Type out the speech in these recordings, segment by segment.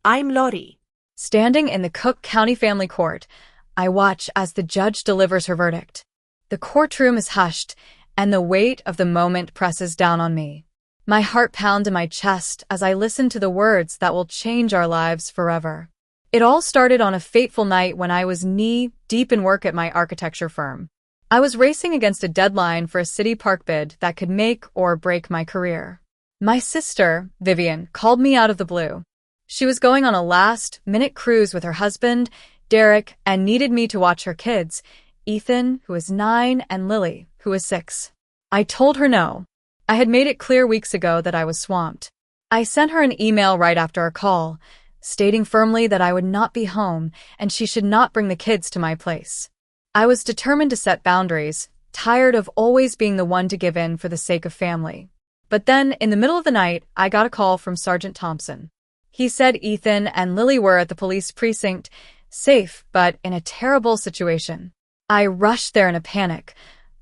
I'm Lori. Standing in the Cook County Family Court, I watch as the judge delivers her verdict. The courtroom is hushed, and the weight of the moment presses down on me. My heart pounds in my chest as I listen to the words that will change our lives forever. It all started on a fateful night when I was knee-deep in work at my architecture firm. I was racing against a deadline for a city park bid that could make or break my career. My sister, Vivian, called me out of the blue. She was going on a last-minute cruise with her husband, Derek, and needed me to watch her kids, Ethan, who is 9, and Lily, who is 6. I told her no. I had made it clear weeks ago that I was swamped. I sent her an email right after our call, stating firmly that I would not be home and she should not bring the kids to my place. I was determined to set boundaries, tired of always being the one to give in for the sake of family. But then, in the middle of the night, I got a call from Sergeant Thompson. He said Ethan and Lily were at the police precinct, safe but in a terrible situation. I rushed there in a panic,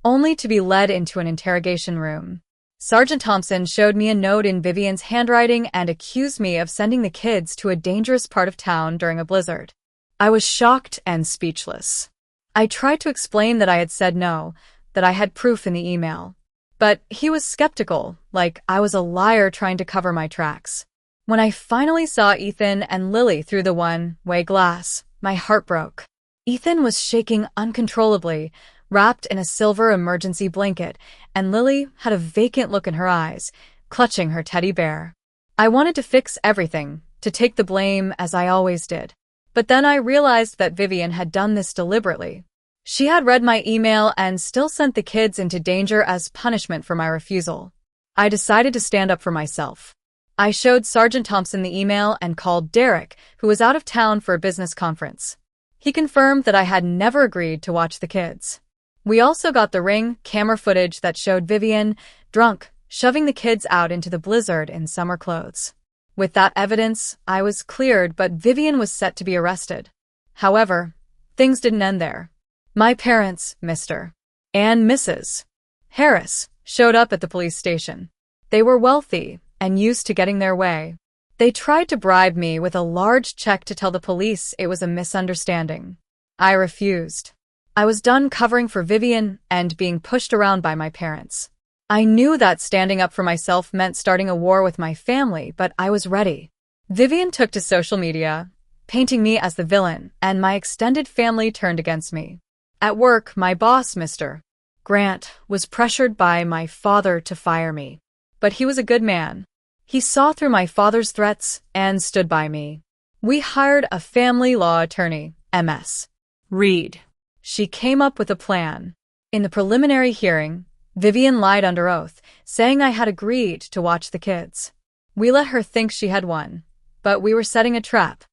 only to be led into an interrogation room. Sergeant Thompson showed me a note in Vivian's handwriting and accused me of sending the kids to a dangerous part of town during a blizzard. I was shocked and speechless. I tried to explain that I had said no, that I had proof in the email. But he was skeptical, like I was a liar trying to cover my tracks. When I finally saw Ethan and Lily through the one-way glass, my heart broke. Ethan was shaking uncontrollably, wrapped in a silver emergency blanket, and Lily had a vacant look in her eyes, clutching her teddy bear. I wanted to fix everything, to take the blame as I always did. But then I realized that Vivian had done this deliberately. She had read my email and still sent the kids into danger as punishment for my refusal. I decided to stand up for myself. I showed Sergeant Thompson the email and called Derek, who was out of town for a business conference. He confirmed that I had never agreed to watch the kids. We also got the Ring camera footage that showed Vivian, drunk, shoving the kids out into the blizzard in summer clothes. With that evidence, I was cleared, but Vivian was set to be arrested. However, things didn't end there. My parents, Mr. and Mrs. Harris, showed up at the police station. They were wealthy and used to getting their way. They tried to bribe me with a large check to tell the police it was a misunderstanding. I refused. I was done covering for Vivian and being pushed around by my parents. I knew that standing up for myself meant starting a war with my family, but I was ready. Vivian took to social media, painting me as the villain, and my extended family turned against me. At work, my boss, Mr. Grant, was pressured by my father to fire me. But he was a good man. He saw through my father's threats and stood by me. We hired a family law attorney, Ms. Reed. She came up with a plan. In the preliminary hearing, Vivian lied under oath, saying I had agreed to watch the kids. We let her think she had won, but we were setting a trap.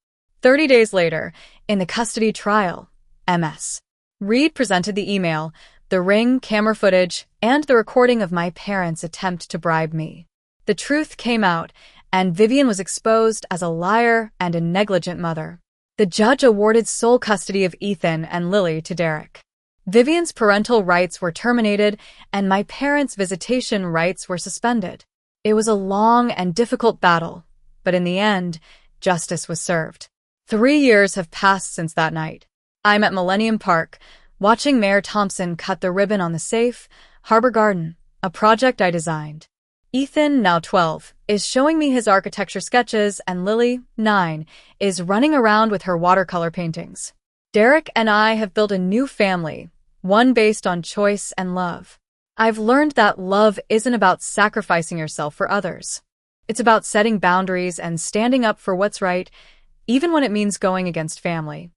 30 days later, in the custody trial, Ms. Reed presented the email, the Ring camera footage, and the recording of my parents' attempt to bribe me. The truth came out, and Vivian was exposed as a liar and a negligent mother. The judge awarded sole custody of Ethan and Lily to Derek. Vivian's parental rights were terminated, and my parents' visitation rights were suspended. It was a long and difficult battle, but in the end, justice was served. 3 years have passed since that night. I'm at Millennium Park, watching Mayor Thompson cut the ribbon on the safe Harbor Garden, a project I designed. Ethan, now 12, is showing me his architecture sketches, and Lily, 9, is running around with her watercolor paintings. Derek and I have built a new family, one based on choice and love. I've learned that love isn't about sacrificing yourself for others. It's about setting boundaries and standing up for what's right, even when it means going against family.